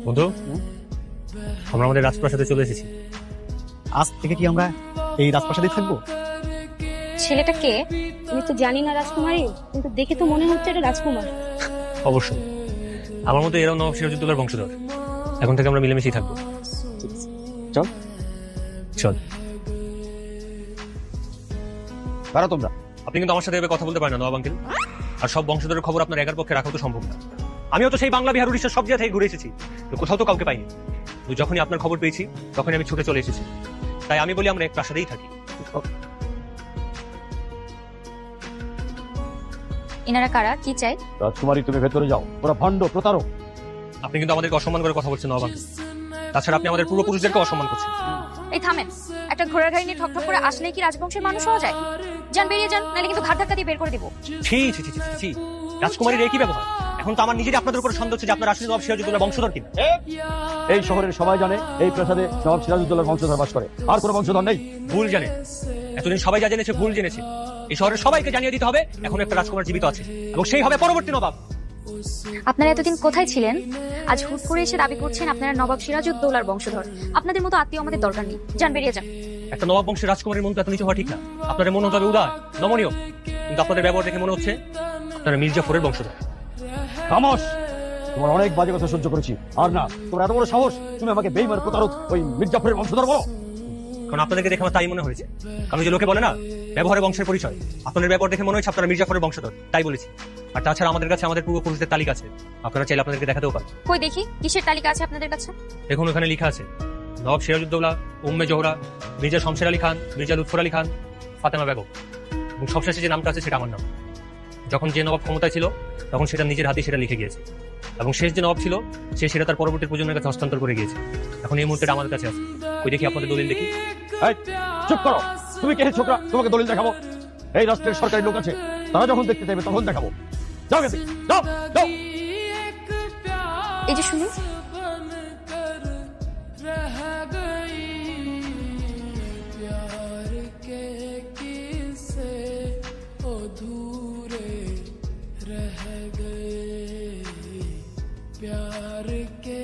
বন্ধু, আমরা আমাদের রাজপ্রাসাদে চলে এসেছি। আজ থেকে কি আমরা এই রাজপ্রাসাদে থাকবো? ছেলেটা কে আমি তো জানি না রাজকুমারী, কিন্তু দেখে তো মনে হচ্ছে এটা রাজকুমার। অবশ্যই আমার মতো এরাও নবাব সিরাজউদ্দৌলার বংশধর। এখন থেকে আমরা মিলেমিশেই থাকবো। চল চল। কারা তোমরা? আপনি কিন্তু আমার সাথে এভাবে কথা বলতে পারেন না নবাব আঙ্কেল। আর সব বংশধরের খবর আপনার একার পক্ষে রাখা তো সম্ভব না। আমিও তো সেই বাংলা, বিহার, উড়িষ্যার সব জায়গা থেকে ঘুরে এসেছি, তো কোথাও তো কাউকে পাইনি। তো যখনই আপনার খবর পেয়েছি তখনই আমি ছুটে চলে এসেছি। তাই আমি বলি আমরা এক প্রাসাদেই থাকি। এনারা কারা, কি চাই? রাজকুমারী তুমি ভেতরে যাও, ওরা ভণ্ড প্রতারক। আপনি কিন্তু আমাদেরকে অসম্মান করে কথা বলছেন নবাব আঙ্কেল। তাছাড়া আপনি আমাদের পূর্বপুরুষদেরকে অসম্মান করছেন। এই থামেন, একটা ঘোড়ার গাড়ি নিয়ে ঠকঠক করে আসলে কি রাজবংশের মানুষ হওয়া যায়? যান, বেরিয়ে যান, নাহলে কিন্তু ঘাট ধাক্কা দিয়ে বের করে দিব। ছি ছি ছি ছি ছি, রাজকুমারীর একই ব্যবহার। এখন তো আমার নিজেরই আপনাদের উপর সন্দেহ হচ্ছে যে আপনারা আসলে নবাব সিরাজউদ্দৌলার বংশধর কিনা। এই শহরের সবাই জানে এই প্রাসাদে নবাব সিরাজউদ্দৌলার বংশধর বাস করে, আর কোনো বংশধর নেই। ভুল জানে, এতদিন সবাই যা জেনেছে ভুল জেনেছে। এই শহরের সবাইকে জানিয়ে দিতে হবে এখন একটা রাজকুমার জীবিত আছে, এবং সেই হবে পরবর্তী নবাব। আপনারা এতদিন কোথায় ছিলেন? আজ হুট করে এসে দাবি করছেন আপনারা নবাব সিরাজউদ্দৌলার বংশধর। আপনাদের মতো আত্মীয় আমাদের দরকার নেই, যান, বেরিয়ে যান। একটা নবাব বংশের রাজকুমারীর মন তো এত নিচু হওয়া ঠিক না। আপনাদের মন হতে হবে উদার, নমনীয়, কিন্তু আপনাদের ব্যবহার দেখে মনে হচ্ছে আপনারা মির্জাফরের বংশধর। খামোশ! তোমার অনেক বাজে কথা সহ্য করেছি, আর না তোমার এত বড় সাহস তুমি আমাকে বেঈমান প্রতারক ওই মির্জাফরের বংশধর বলো? কারণ আপনাদেরকে দেখে আমার তাই মনে হয়েছে। কারণ যে লোকে বলে না ব্যবহারে বংশের পরিচয়, আপনাদের ব্যবহার দেখে মনে হচ্ছে আপনারা মির্জাফরের বংশধর, তাই বলেছি। আর তাছাড়া আমাদের কাছে আমাদের পূর্বপুরুষদের তালিকা আছে, আপনারা চাইলে আপনাদেরকে দেখাতেও পারেন। কই দেখি, কিসের তালিকা আছে আপনাদের কাছে? দেখুন ওখানে লেখা আছে নবাব সিরাজউদ্দৌলা, উম্মে জোহরা, মির্জা শমশের আলী খান, মির্জা লুৎফর আলী খান, ফাতেমা বেগম, এবং সবশেষে যে নামটা আছে সেটা আমার নাম। যখন যে নবাব ক্ষমতায় ছিল তখন সেটা নিজের হাতে সেটা লিখে গিয়েছে, এবং শেষ যে নবাব ছিল সে সেটা তার পরবর্তী প্রজন্মের কাছে হস্তান্তর করে গিয়েছে। এখন এই মুহূর্তে আমাদের কাছে আছে। ওই দেখি আপনাদের দলিল দেখি। এই, চুপ করো! তুমি কে ছোকরা? তোমাকে দলিল দেখাবো? এই রাষ্ট্রের সরকারি লোক আছে, তারা যখন দেখতে চাইবে তখন দেখাবো। যাও গেছে, যাও যাও। এই যে শুনুন, प्यार के